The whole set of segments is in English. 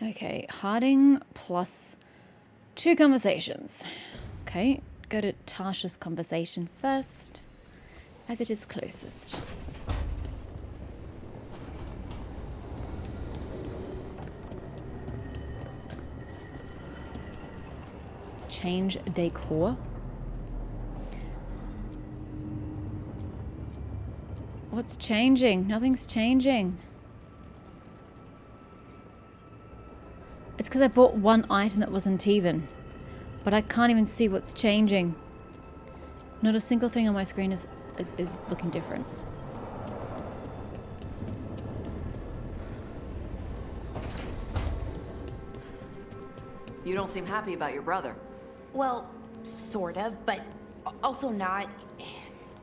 Okay, Harding plus 2 conversations. Okay, go to Tasha's conversation first, as it is closest. Change decor. What's changing? Nothing's changing. It's because I bought one item that wasn't even. But I can't even see what's changing. Not a single thing on my screen is looking different. You don't seem happy about your brother. Well, sort of, but also not.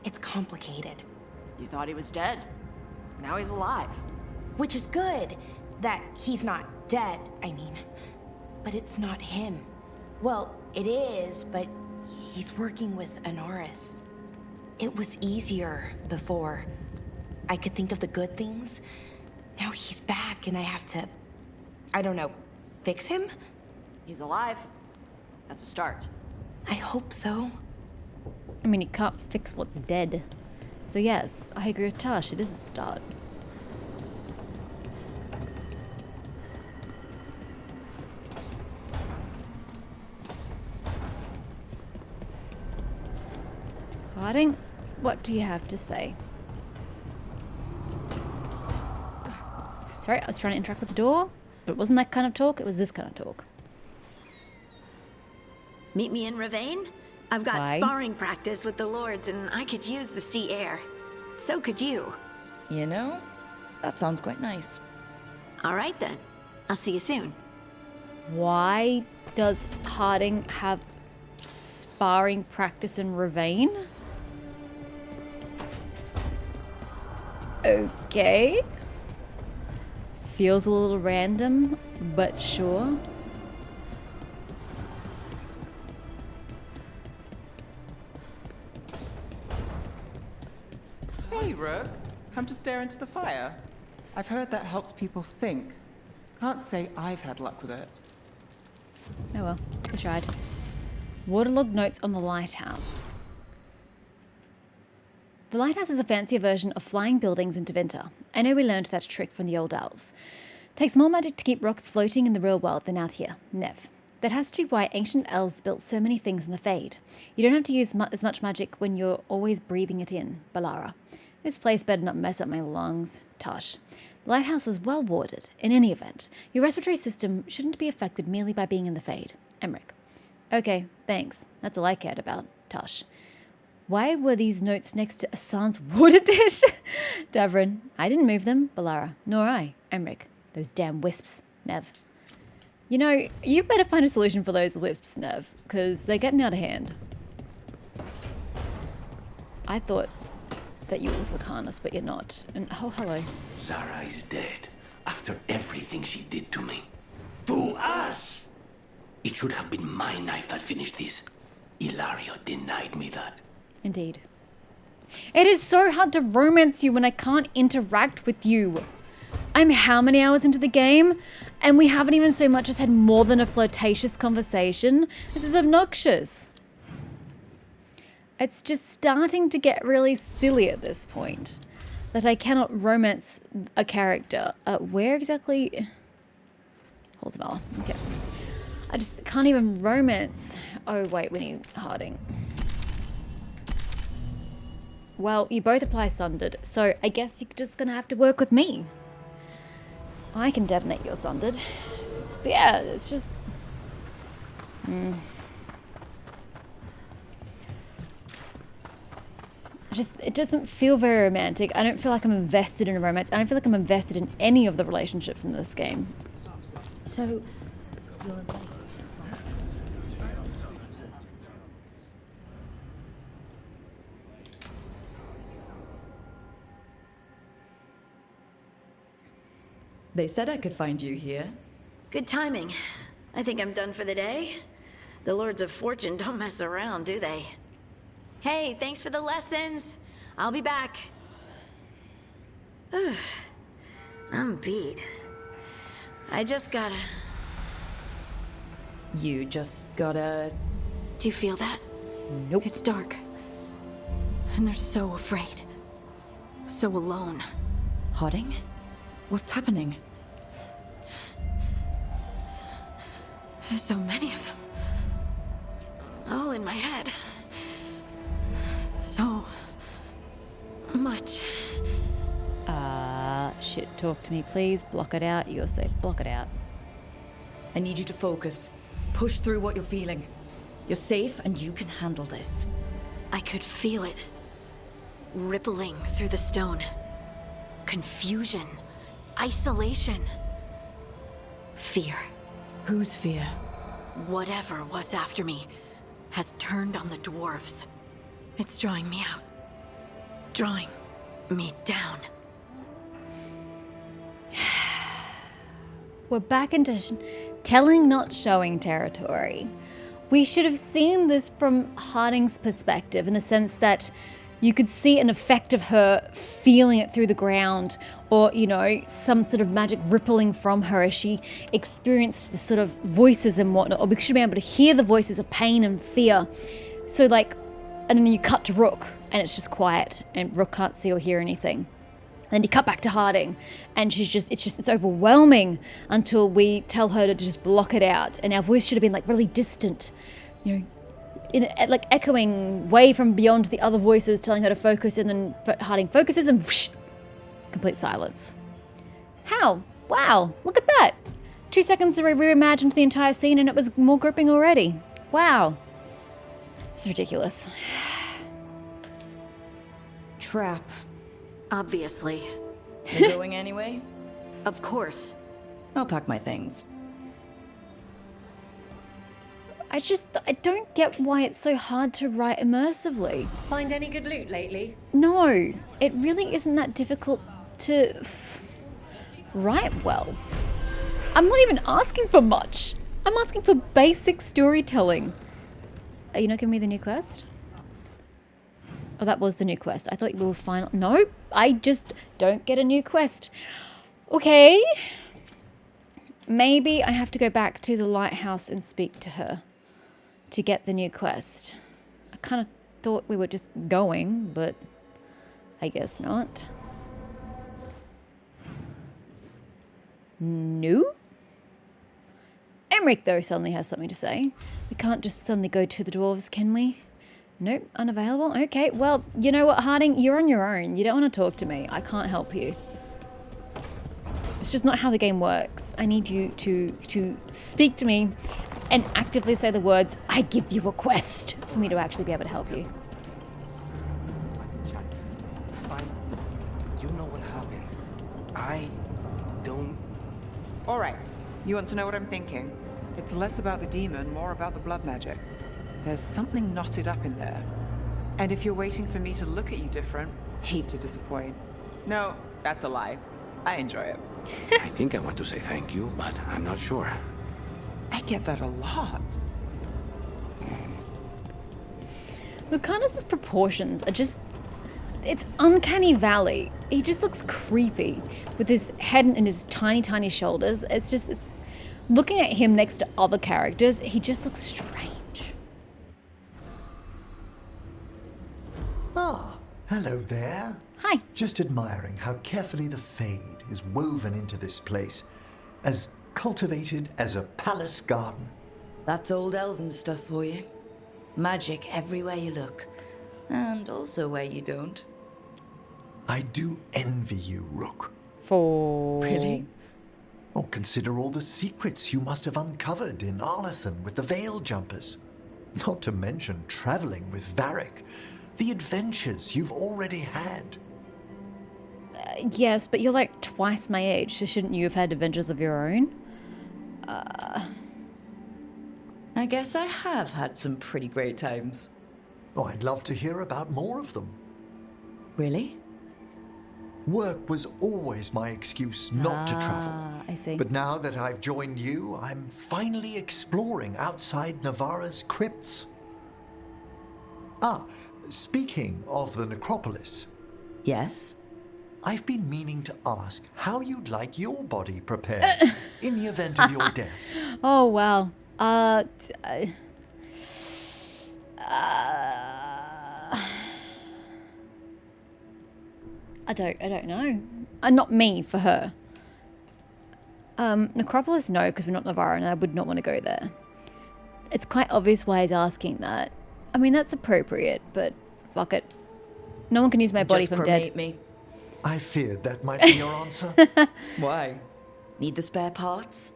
It's complicated. You thought he was dead. Now he's alive. Which is good. That he's not dead, I mean. But it's not him. Well, it is, but he's working with Anaris. It was easier before. I could think of the good things. Now he's back and I have to, I don't know, fix him? He's alive. That's a start. I hope so. I mean, you can't fix what's dead. So yes, I agree with Tash, it is a start. Harding, what do you have to say? Sorry, I was trying to interact with the door, but it wasn't that kind of talk, it was this kind of talk. Meet me in Ravane? I've got Why? sparring practice with the lords and I could use the sea air. So could you. You know, that sounds quite nice. All right then. I'll see you soon. Why does Harding have sparring practice in Ravane? Okay. Feels a little random, but sure. Hey, Rook. Come to stare into the fire. I've heard that helps people think. Can't say I've had luck with it. Oh well, I tried. Waterlogged notes on the lighthouse. The lighthouse is a fancier version of flying buildings in Tevinter. I know we learned that trick from the old elves. Takes more magic to keep rocks floating in the real world than out here. Nev. That has to be why ancient elves built so many things in the Fade. You don't have to use as much magic when you're always breathing it in. Balara. This place better not mess up my lungs. Tosh. The lighthouse is well warded. In any event, your respiratory system shouldn't be affected merely by being in the Fade. Emmerich. Okay, thanks. That's all I cared about. Tosh. Why were these notes next to Asan's water dish? Davrin. I didn't move them. Balara. Nor I. Emmerich. Those damn wisps. Nev. You know, you better find a solution for those wisps, Nev, because they're getting out of hand. I thought that you were with Lacanus, but you're not. And oh, hello. Zara is dead after everything she did to me. To us! It should have been my knife that finished this. Ilario denied me that. Indeed. It is so hard to romance you when I can't interact with you. I'm how many hours into the game? And we haven't even so much as had more than a flirtatious conversation. This is obnoxious. It's just starting to get really silly at this point. That I cannot romance a character. Where exactly? Halls of Valor. Okay. I just can't even romance. Oh wait, we need Harding. Well, you both apply Sundered, so I guess you're just gonna have to work with me. I can detonate your Sundered. But yeah, it's just... It doesn't feel very romantic. I don't feel like I'm invested in a romance. I don't feel like I'm invested in any of the relationships in this game. So, you're... They said I could find you here. Good timing. I think I'm done for the day. The Lords of Fortune don't mess around, do they? Hey, thanks for the lessons. I'll be back. I'm beat. I just gotta You just gotta... Do you feel that? Nope. It's dark. And they're so afraid. So alone. Hodding? What's happening? There's so many of them. All in my head. So much. Shit, talk to me, please. Block it out. You're safe. Block it out. I need you to focus. Push through what you're feeling. You're safe and you can handle this. I could feel it. Rippling through the stone. Confusion. Isolation. Fear. Whose fear? Whatever was after me has turned on the dwarves. It's drawing me out. Drawing me down. We're back into telling, not showing territory. We should have seen this from Harding's perspective, in the sense that you could see an effect of her feeling it through the ground, or, you know, some sort of magic rippling from her as she experienced the sort of voices and whatnot, or we should be able to hear the voices of pain and fear. So, like, and then you cut to Rook, and it's just quiet, and Rook can't see or hear anything. Then you cut back to Harding, and it's overwhelming until we tell her to just block it out. And our voice should have been like really distant, you know, like echoing way from beyond the other voices, telling her to focus. And then Harding focuses, and whoosh, complete silence. How? Wow! Look at that. 2 seconds, we reimagined the entire scene, and it was more gripping already. Wow. It's ridiculous. Trap. Obviously. You're going anyway? Of course. I'll pack my things. I don't get why it's so hard to write immersively. Find any good loot lately? No, it really isn't that difficult to write well. I'm not even asking for much. I'm asking for basic storytelling. Are you not giving me the new quest? Oh, that was the new quest. I thought we were final. No, I just don't get a new quest. Okay. Maybe I have to go back to the lighthouse and speak to her to get the new quest. I kind of thought we were just going, but I guess not. No? Emmerich, though, suddenly has something to say. We can't just suddenly go to the dwarves, can we? Nope, unavailable. Okay, well, you know what, Harding? You're on your own. You don't want to talk to me. I can't help you. It's just not how the game works. I need you to speak to me and actively say the words, I give you a quest, for me to actually be able to help you. It's fine. You know what happened. I don't... All right. You want to know what I'm thinking? It's less about the demon, more about the blood magic. There's something knotted up in there. And if you're waiting for me to look at you different, hate to disappoint. No, that's a lie. I enjoy it. I think I want to say thank you, but I'm not sure. I get that a lot. Lucanus's proportions are just... It's uncanny valley. He just looks creepy with his head and his tiny, tiny shoulders. It's looking at him next to other characters, he just looks strange. Ah, hello there. Hi. Just admiring how carefully the Fade is woven into this place, as cultivated as a palace garden. That's old elven stuff for you. Magic everywhere you look. And also where you don't. I do envy you, Rook. For... Really? Oh, consider all the secrets you must have uncovered in Arlathan with the Veil Jumpers. Not to mention traveling with Varric. The adventures you've already had. Yes, but you're like twice my age, so shouldn't you have had adventures of your own? I guess I have had some pretty great times. Oh, I'd love to hear about more of them. Really? Work was always my excuse not to travel. I see. But now that I've joined you, I'm finally exploring outside Navarra's crypts. Ah, speaking of the necropolis, Yes? I've been meaning to ask how you'd like your body prepared in the event of your death. Oh, wow. I don't know. Not me, for her. Necropolis, no, because we're not Navarro, and I would not want to go there. It's quite obvious why he's asking that. I mean, that's appropriate, but fuck it. No one can use my body if I'm dead. Me. I feared that might be your answer. Why? Need the spare parts?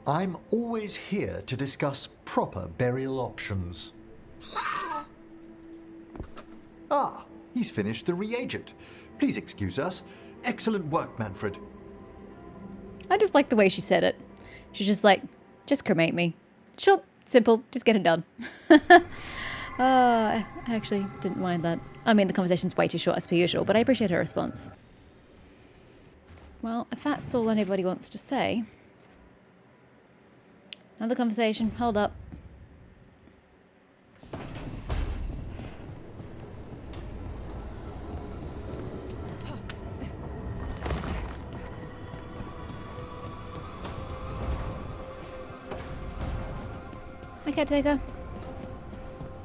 I'm always here to discuss proper burial options. Ah, he's finished the reagent. Please excuse us. Excellent work, Manfred. I just like the way she said it. She's just like, just cremate me. Short, simple, just get it done. I actually didn't mind that. I mean, the conversation's way too short as per usual, but I appreciate her response. Well, if that's all anybody wants to say... Another conversation. Hold up. My caretaker.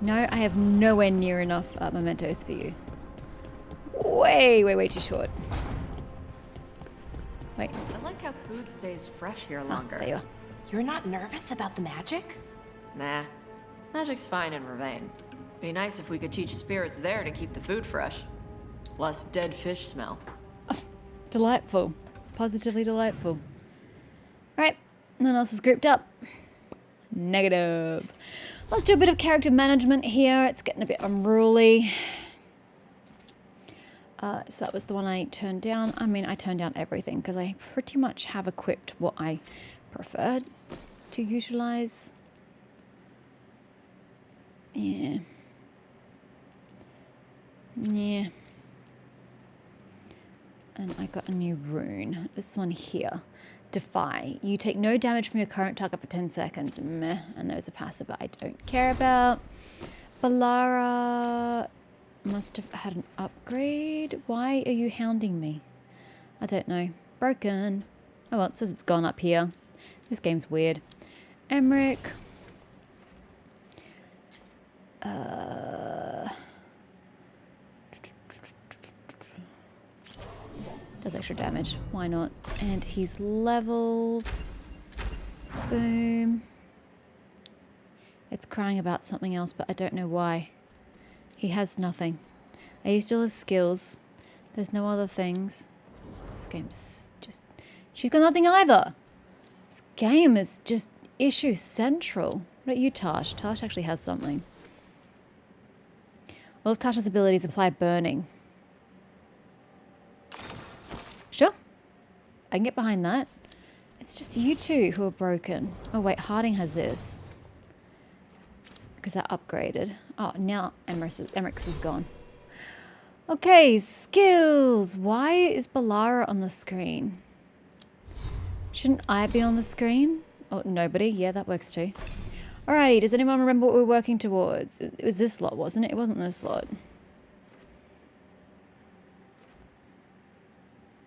No, I have nowhere near enough mementos for you. Way too short. Wait. I like how food stays fresh here longer. There you are. You're not nervous about the magic? Nah. Magic's fine in Ravane. Be nice if we could teach spirits there to keep the food fresh. Less dead fish smell. Oh, delightful. Positively delightful. Right. No one else is grouped up. Negative. Let's do a bit of character management here. It's getting a bit unruly. So that was the one I turned down. I mean, I turned down everything because I pretty much have equipped what I preferred to utilize. Yeah. And I got a new rune. This one here. Defy. You take no damage from your current target for 10 seconds. Meh. And there's a passive that I don't care about. Balara must have had an upgrade. Why are you hounding me? I don't know. Broken. Oh well, it says it's gone up here. This game's weird. Emmerich. Does extra damage. Why not? And he's leveled. Boom. It's crying about something else, but I don't know why. He has nothing. I used all his skills. There's no other things. This game's just... She's got nothing either. This game is just issue central. What about you, Tash? Tash actually has something. All of Tash's abilities apply burning. Sure. I can get behind that. It's just you two who are broken. Oh wait, Harding has this. Because that upgraded. Oh, now Emmerich's is gone. Okay, skills. Why is Balara on the screen? Shouldn't I be on the screen? Oh, nobody. Yeah, that works too. Alrighty, does anyone remember what we were working towards? It was this lot, wasn't it? It wasn't this lot.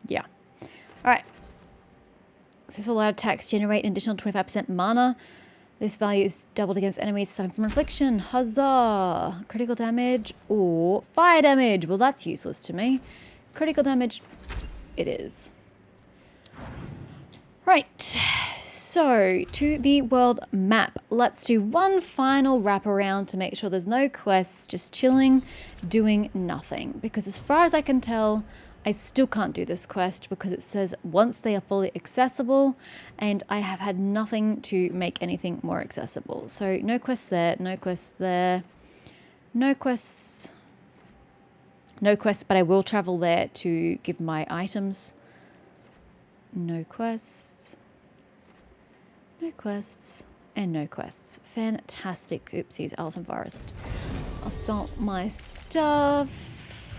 Yeah. Alright. Successful loud attacks generate an additional 25% mana. This value is doubled against enemies suffering from affliction. Huzzah! Critical damage or fire damage. Well, that's useless to me. Critical damage, it is. Right. So, to the world map. Let's do one final wrap around to make sure there's no quests. Just chilling, doing nothing. Because as far as I can tell, I still can't do this quest because it says once they are fully accessible, and I have had nothing to make anything more accessible. So no quests there, no quests there, no quests, but I will travel there to give my items. No quests, and no quests. Fantastic. Oopsies, Arlathan Forest. I'll sort my stuff.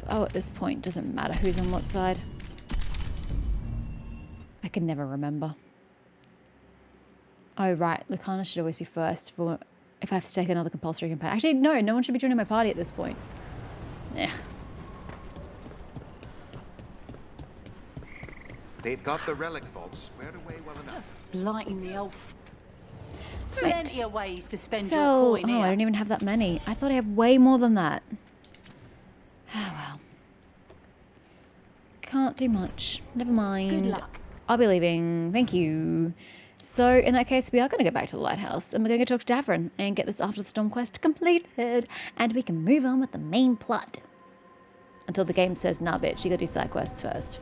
Oh, at this point, doesn't matter who's on what side. I can never remember. Oh, right. Lucana should always be first for if I have to take another compulsory companion. Actually, no. No one should be joining my party at this point. Yeah. They've got the relic vault squared away well enough. Lighting the elf. Plenty of ways to spend your So, coin oh, I here. don't even have that many. I thought I had way more than that. Oh, well. Can't do much. Never mind. Good luck. I'll be leaving. Thank you. So, in that case, we are going to go back to the lighthouse, and we're going to go talk to Davrin and get this After the Storm quest completed, and we can move on with the main plot. Until the game says, nah, bitch, you gotta do side quests first.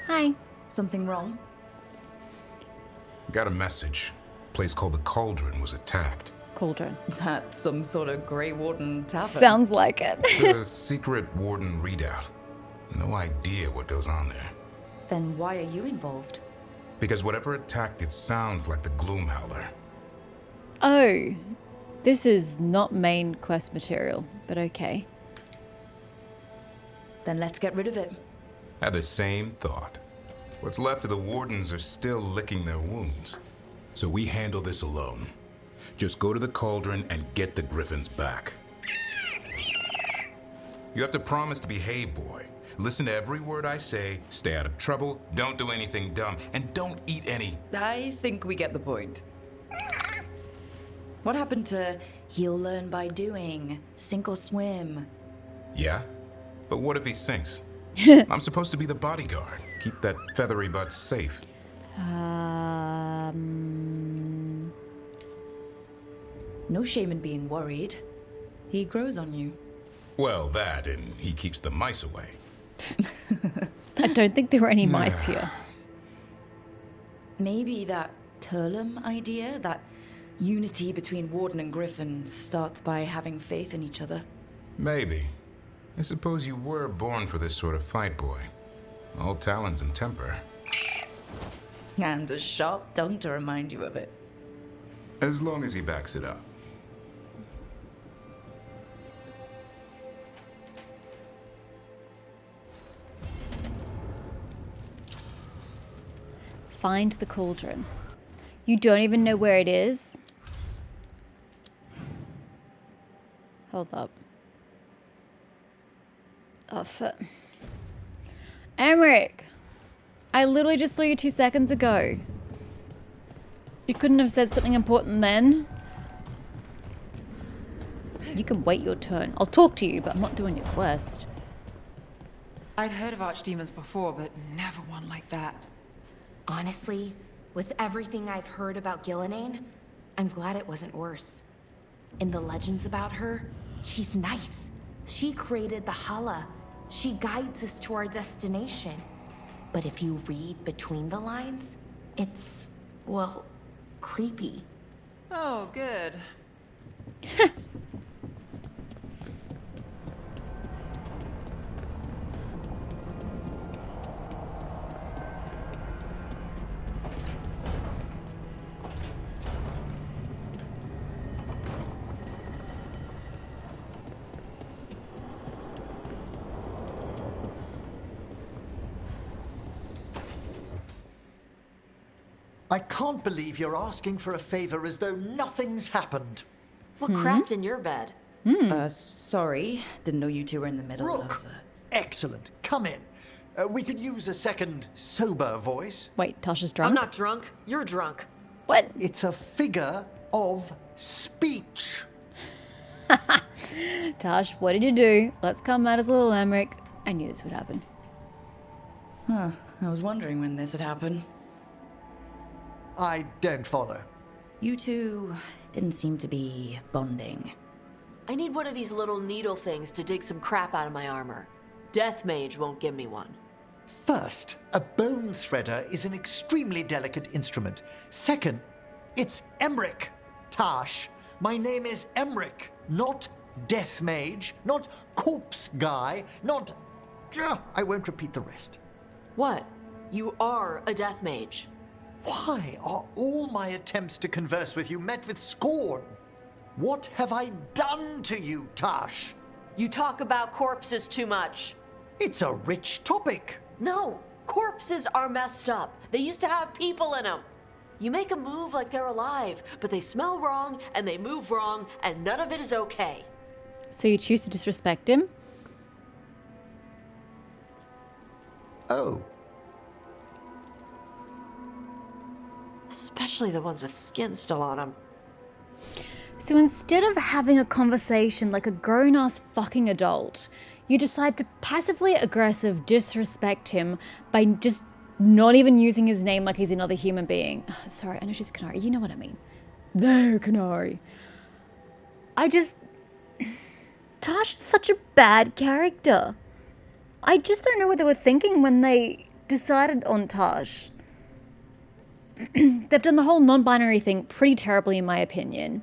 Hi. Something wrong? Got a message. Place called the Cauldron was attacked. Cauldron. That's some sort of Grey Warden tavern. Sounds like it. It's a secret Warden readout. No idea what goes on there. Then why are you involved? Because whatever attacked it sounds like the Gloomhowler. Oh. This is not main quest material, but okay. Then let's get rid of it. Had the same thought. What's left of the Wardens are still licking their wounds. So we handle this alone. Just go to the Cauldron and get the Griffins back. You have to promise to behave, boy. Listen to every word I say, stay out of trouble, don't do anything dumb, and don't eat any... I think we get the point. What happened to he'll learn by doing, sink or swim? Yeah? But what if he sinks? I'm supposed to be the bodyguard. Keep that feathery butt safe. No shame in being worried. He grows on you. Well, that, and he keeps the mice away. I don't think there were any mice here. Maybe that Turlum idea, that unity between Warden and Griffin, starts by having faith in each other. Maybe. I suppose you were born for this sort of fight, boy. All talons and temper. And a sharp tongue to remind you of it. As long as he backs it up. Find the Cauldron. You don't even know where it is? Hold up. Oh, Emmerich! I literally just saw you 2 seconds ago. You couldn't have said something important then? You can wait your turn. I'll talk to you, but I'm not doing your quest. I'd heard of archdemons before, but never one like that. Honestly, with everything I've heard about Gillenane, I'm glad it wasn't worse. In the legends about her, she's nice. She created the Hala. She guides us to our destination. But if you read between the lines, it's, well, creepy. Oh, good. I can't believe you're asking for a favor as though nothing's happened. What crapped in your bed? Sorry. Didn't know you two were in the middle Rook! of... Excellent. Come in. We could use a second sober voice. Wait, Tasha's drunk? I'm not drunk. You're drunk. What? It's a figure of speech. Tash, what did you do? Let's come out as a little Emmerich. I knew this would happen. Huh. I was wondering when this had happened. I don't follow. You two didn't seem to be bonding. I need one of these little needle things to dig some crap out of my armor. Death Mage won't give me one. First, a bone threader is an extremely delicate instrument. Second, it's Emmerich. Tash, my name is Emmerich, not Death Mage, not Corpse Guy, not... I won't repeat the rest. What? You are a Death Mage. Why are all my attempts to converse with you met with scorn? What have I done to you, Tash? You talk about corpses too much. It's a rich topic. No, corpses are messed up. They used to have people in them. You make them move like they're alive, but they smell wrong and they move wrong, and none of it is okay. So you choose to disrespect him? Oh, Especially the ones with skin still on them. So instead of having a conversation like a grown-ass fucking adult, you decide to passively aggressive disrespect him by just not even using his name like he's another human being. Ugh, sorry, I know she's Canary. You know what I mean. There, Canary. Tosh is such a bad character. I just don't know what they were thinking when they decided on Tosh. They've done the whole non-binary thing pretty terribly, in my opinion.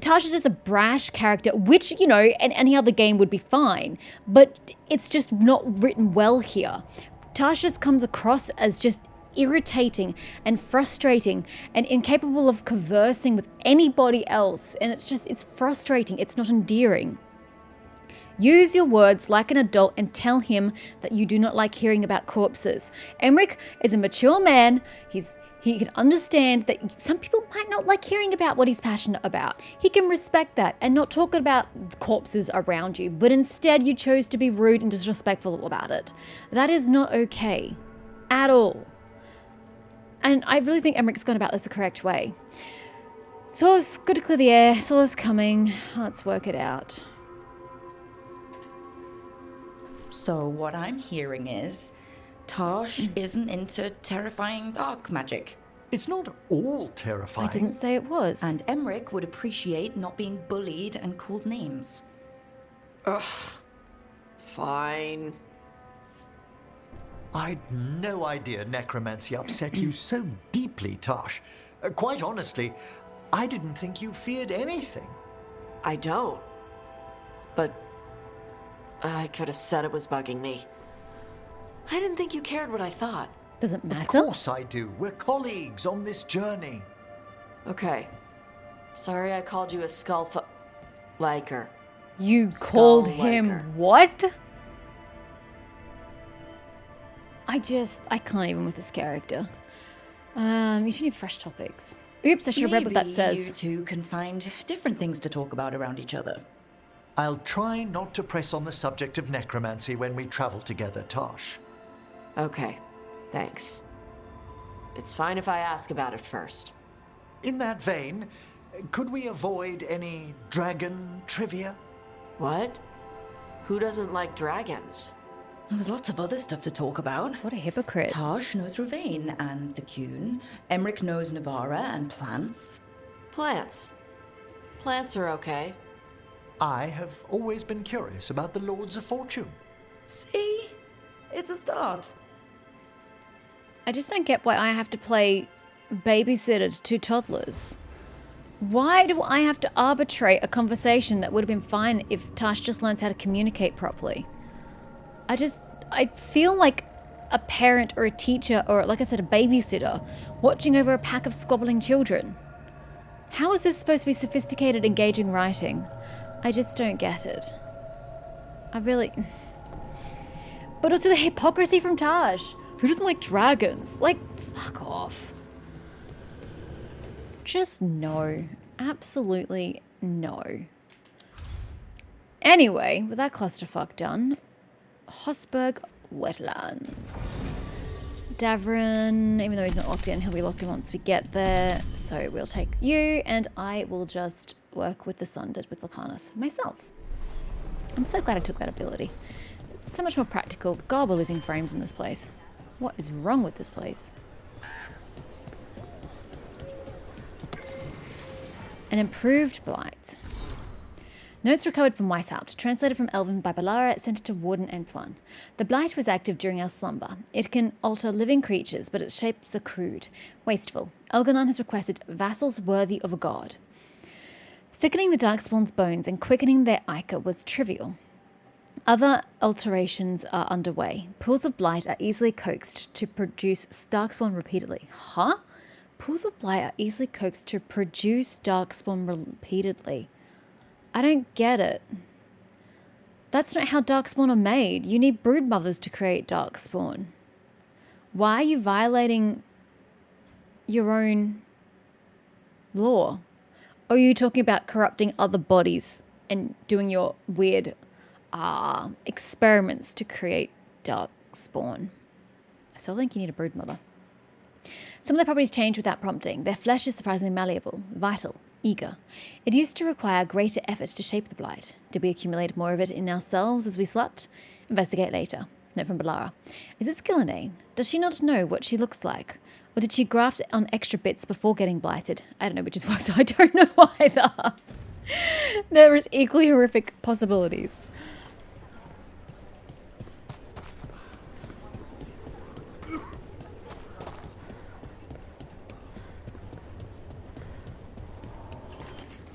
Tosh is just a brash character, which, you know, in any other game would be fine, but it's just not written well here. Tosh just comes across as just irritating and frustrating and incapable of conversing with anybody else, and it's frustrating. It's not endearing. Use your words like an adult and tell him that you do not like hearing about corpses. Emmerich is a mature man. He can understand that some people might not like hearing about what he's passionate about. He can respect that and not talk about corpses around you, but instead you chose to be rude and disrespectful about it. That is not okay at all. And I really think Emmerich's gone about this the correct way. Source, good to clear the air. Source coming. Let's work it out. So what I'm hearing is, Tosh isn't into terrifying dark magic. it's not all terrifying. I didn't say it was. And Emmerich would appreciate not being bullied and called names. Ugh. Fine. I'd no idea necromancy upset you so deeply, Tosh. Quite honestly, I didn't think you feared anything. I don't. But I could have said it was bugging me. I didn't think you cared what I thought. Doesn't Of matter. course I do. We're colleagues on this journey. Okay. Sorry I called you a liker. You called Skull him liker. what? I can't even with this character. You should need fresh topics. Oops, I should have read what that says. You two can find different things to talk about around each other. I'll try not to press on the subject of necromancy when we travel together, Tosh. Okay. Thanks. It's fine if I ask about it first. In that vein, could we avoid any dragon trivia? What? Who doesn't like dragons? There's lots of other stuff to talk about. What a hypocrite. Tosh knows Ravane and the Cune. Emmerich knows Navara and plants. Plants. Plants are okay. I have always been curious about the Lords of Fortune. See? It's a start. I just don't get why I have to play babysitter to two toddlers. Why do I have to arbitrate a conversation that would have been fine if Tosh just learns how to communicate properly? I feel like a parent or a teacher or, like I said, a babysitter watching over a pack of squabbling children. How is this supposed to be sophisticated, engaging writing? I just don't get it. But also the hypocrisy from Tosh. Who doesn't like dragons? Like, fuck off. Just no. Absolutely no. Anyway, with that clusterfuck done, Hosberg Wetlands. Davrin, even though he's not locked in, he'll be locked in once we get there. So we'll take you, and I will just work with the Sundered with Lacanus myself. I'm so glad I took that ability. It's so much more practical. God, we're losing frames in this place. What is wrong with this place? An improved blight. Notes recovered from Weishaupt, translated from Elven by Balara, sent it to Warden Antoine. The blight was active during our slumber. It can alter living creatures, but its shapes are crude, wasteful. Elganon has requested vassals worthy of a god. Thickening the Darkspawn's bones and quickening their ichor was trivial. Other alterations are underway. Pools of blight are easily coaxed to produce Darkspawn repeatedly. Huh? Pools of blight are easily coaxed to produce Darkspawn repeatedly. I don't get it. That's not how darkspawn are made. You need brood mothers to create darkspawn. Why are you violating your own law? Or are you talking about corrupting other bodies and doing your weird experiments to create darkspawn? I still think you need a brood mother. Some of their properties change without prompting. Their flesh is surprisingly malleable, vital, eager. It used to require greater effort to shape the blight. Did we accumulate more of it in ourselves as we slept? Investigate later. Note from Balara. Is it Skillinane? Does she not know what she looks like? Or did she graft on extra bits before getting blighted? I don't know which is worse. I don't know either. There is equally horrific possibilities.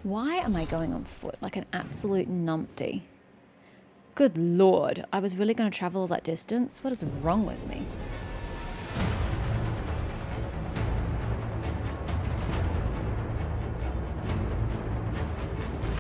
Why am I going on foot like an absolute numpty? Good lord, I was really going to travel all that distance? What is wrong with me?